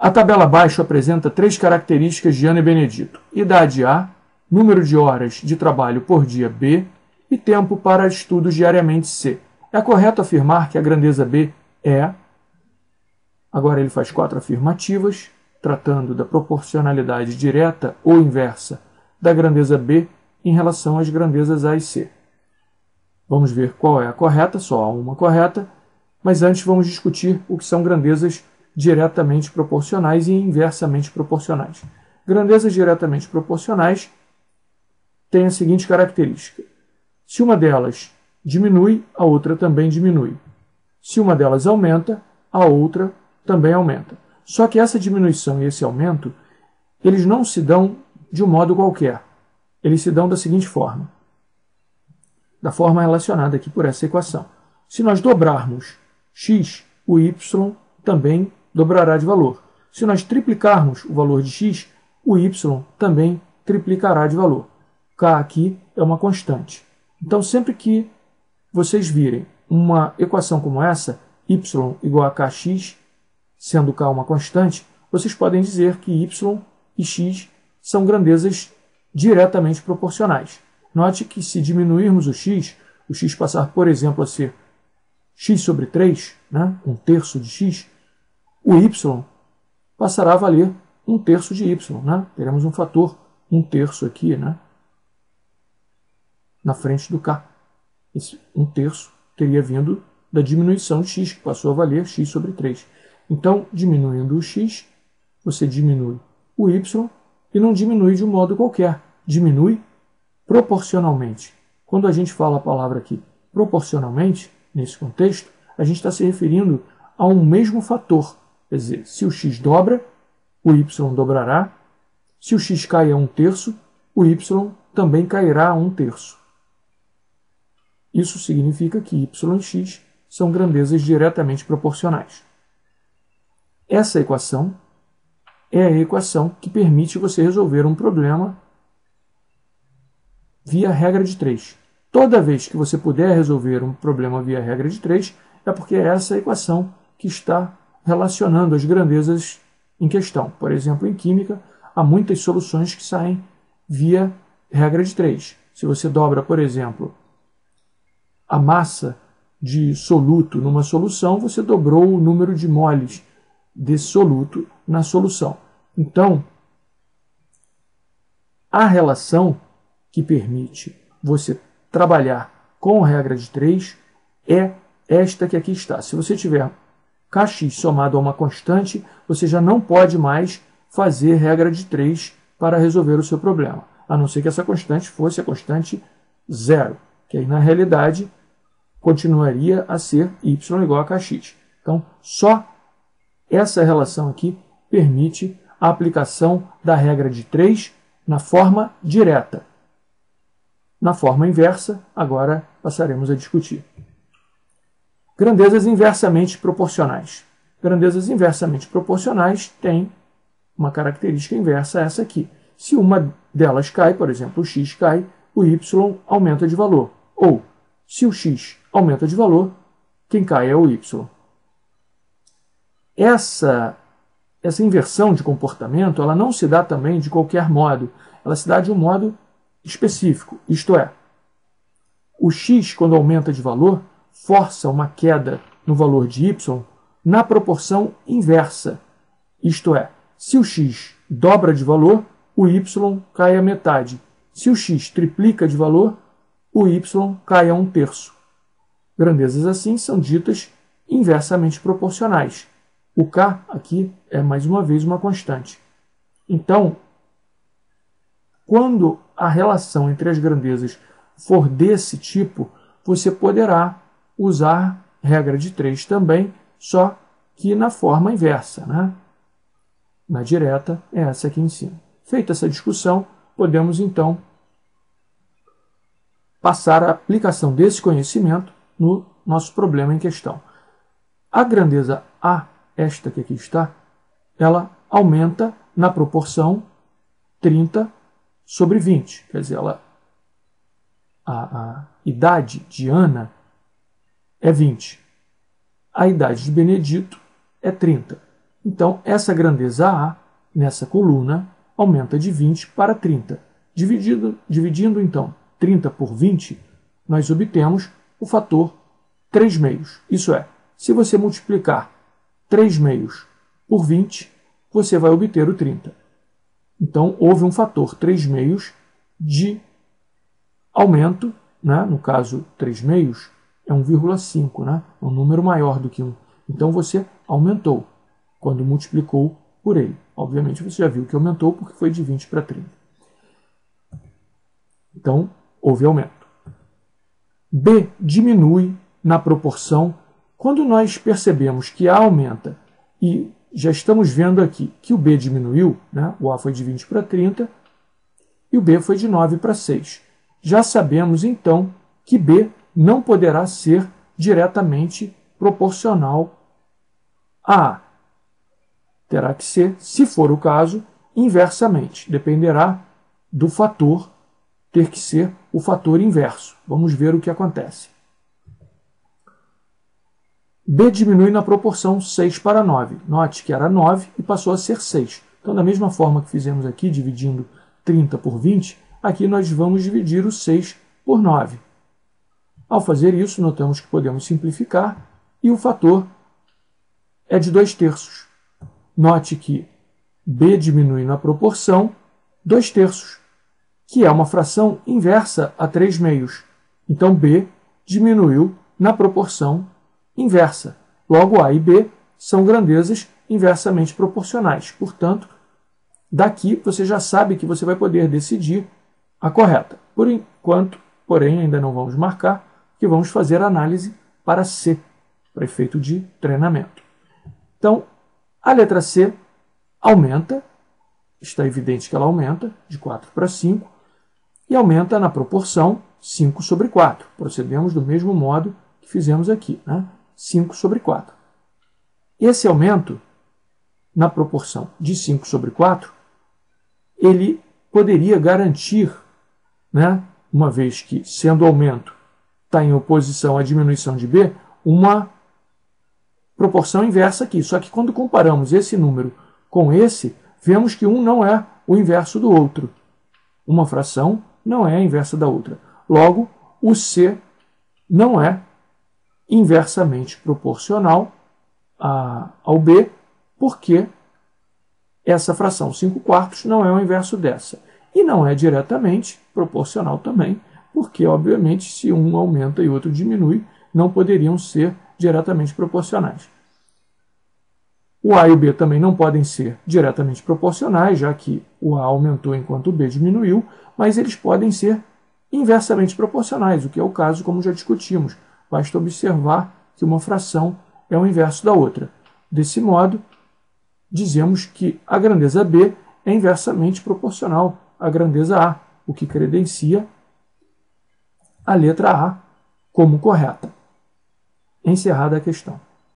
A tabela abaixo apresenta 3 características de Ana e Benedito: idade A, número de horas de trabalho por dia B e tempo para estudos diariamente C. É correto afirmar que a grandeza B é... Agora ele faz 4 afirmativas, tratando da proporcionalidade direta ou inversa da grandeza B em relação às grandezas A e C. Vamos ver qual é a correta, só há uma correta, mas antes vamos discutir o que são grandezas diretamente proporcionais e inversamente proporcionais. Grandezas diretamente proporcionais têm a seguinte característica: se uma delas diminui, a outra também diminui. Se uma delas aumenta, a outra também aumenta. Só que essa diminuição e esse aumento, eles não se dão de um modo qualquer. Eles se dão da seguinte forma, da forma relacionada aqui por essa equação. Se nós dobrarmos x, o y também dobrará de valor. Se nós triplicarmos o valor de x, o y também triplicará de valor. K aqui é uma constante. Então, sempre que vocês virem uma equação como essa, y igual a kx, sendo k uma constante, vocês podem dizer que y e x são grandezas diretamente proporcionais. Note que se diminuirmos o x passar, por exemplo, a ser x sobre 3, né, 1/3 de x, o y passará a valer 1/3 de y. Né? Teremos um fator 1/3 aqui, né, na frente do k. Esse 1/3 teria vindo da diminuição de x, que passou a valer x sobre 3. Então, diminuindo o x, você diminui o y e não diminui de um modo qualquer. Diminui proporcionalmente. Quando a gente fala a palavra aqui proporcionalmente, nesse contexto, a gente está se referindo a um mesmo fator. Quer dizer, se o x dobra, o y dobrará. Se o x cai a 1/3, o y também cairá a 1/3. Isso significa que y e x são grandezas diretamente proporcionais. Essa equação é a equação que permite você resolver um problema via regra de 3. Toda vez que você puder resolver um problema via regra de 3, é porque é essa equação que está relacionando as grandezas em questão. Por exemplo, em química, há muitas soluções que saem via regra de 3. Se você dobra, por exemplo, a massa de soluto numa solução, você dobrou o número de moles desse soluto na solução. Então, a relação que permite você trabalhar com a regra de 3 é esta que aqui está. Se você tiver kx somado a uma constante, você já não pode mais fazer regra de 3 para resolver o seu problema, a não ser que essa constante fosse a constante 0, que aí na realidade continuaria a ser y igual a kx. Então, só essa relação aqui permite a aplicação da regra de 3 na forma direta. Na forma inversa, agora passaremos a discutir. Grandezas inversamente proporcionais. Grandezas inversamente proporcionais têm uma característica inversa, essa aqui. Se uma delas cai, por exemplo, o x cai, o y aumenta de valor. Ou, se o x aumenta de valor, quem cai é o y. Essa inversão de comportamento, ela não se dá também de qualquer modo. Ela se dá de um modo específico, isto é, o x, quando aumenta de valor, força uma queda no valor de y na proporção inversa. Isto é, se o x dobra de valor, o y cai a metade. Se o x triplica de valor, o y cai a 1/3. Grandezas assim são ditas inversamente proporcionais. O k aqui é mais uma vez uma constante. Então, quando a relação entre as grandezas for desse tipo, você poderá usar regra de 3 também, só que na forma inversa, né? Na direta é essa aqui em cima. Feita essa discussão, podemos então passar a aplicação desse conhecimento no nosso problema em questão. A grandeza A, esta que aqui está, ela aumenta na proporção 30 sobre 20. Quer dizer, a idade de Ana é 20. A idade de Benedito é 30. Então, essa grandeza A, nessa coluna, aumenta de 20 para 30. Dividindo então, 30 por 20, nós obtemos o fator 3 meios. Isso é, se você multiplicar 3 meios por 20, você vai obter o 30. Então, houve um fator 3 meios de aumento, né? No caso, 3 meios é 1,5, né? É um número maior do que 1. Então, você aumentou quando multiplicou por ele. Obviamente, você já viu que aumentou porque foi de 20 para 30. Então, houve aumento. B diminui na proporção. Quando nós percebemos que A aumenta e já estamos vendo aqui que o B diminuiu, né? O A foi de 20 para 30 e o B foi de 9 para 6. Já sabemos, então, que B não poderá ser diretamente proporcional a A. Terá que ser, se for o caso, inversamente. Dependerá do fator ter que ser o fator inverso. Vamos ver o que acontece. B diminui na proporção 6 para 9. Note que era 9 e passou a ser 6. Então, da mesma forma que fizemos aqui, dividindo 30 por 20, aqui nós vamos dividir o 6 por 9. Ao fazer isso, notamos que podemos simplificar e o fator é de 2/3. Note que B diminui na proporção 2/3, que é uma fração inversa a 3 meios. Então, B diminuiu na proporção inversa. Logo, A e B são grandezas inversamente proporcionais. Portanto, daqui você já sabe que você vai poder decidir a correta. Por enquanto, porém, ainda não vamos marcar, que vamos fazer a análise para C, para efeito de treinamento. Então, a letra C aumenta, está evidente que ela aumenta, de 4 para 5, e aumenta na proporção 5 sobre 4. Procedemos do mesmo modo que fizemos aqui, né? 5 sobre 4. Esse aumento, na proporção de 5 sobre 4, ele poderia garantir, né, uma vez que, sendo aumento, está em oposição à diminuição de B, uma proporção inversa aqui. Só que quando comparamos esse número com esse, vemos que um não é o inverso do outro. Uma fração não é a inversa da outra. Logo, o C não é inversamente proporcional ao B, porque essa fração 5/4 não é o inverso dessa. E não é diretamente proporcional também, porque, obviamente, se um aumenta e o outro diminui, não poderiam ser diretamente proporcionais. O A e o B também não podem ser diretamente proporcionais, já que o A aumentou enquanto o B diminuiu, mas eles podem ser inversamente proporcionais, o que é o caso, como já discutimos. Basta observar que uma fração é o inverso da outra. Desse modo, dizemos que a grandeza B é inversamente proporcional à grandeza A, o que credencia a letra A como correta. Encerrada a questão.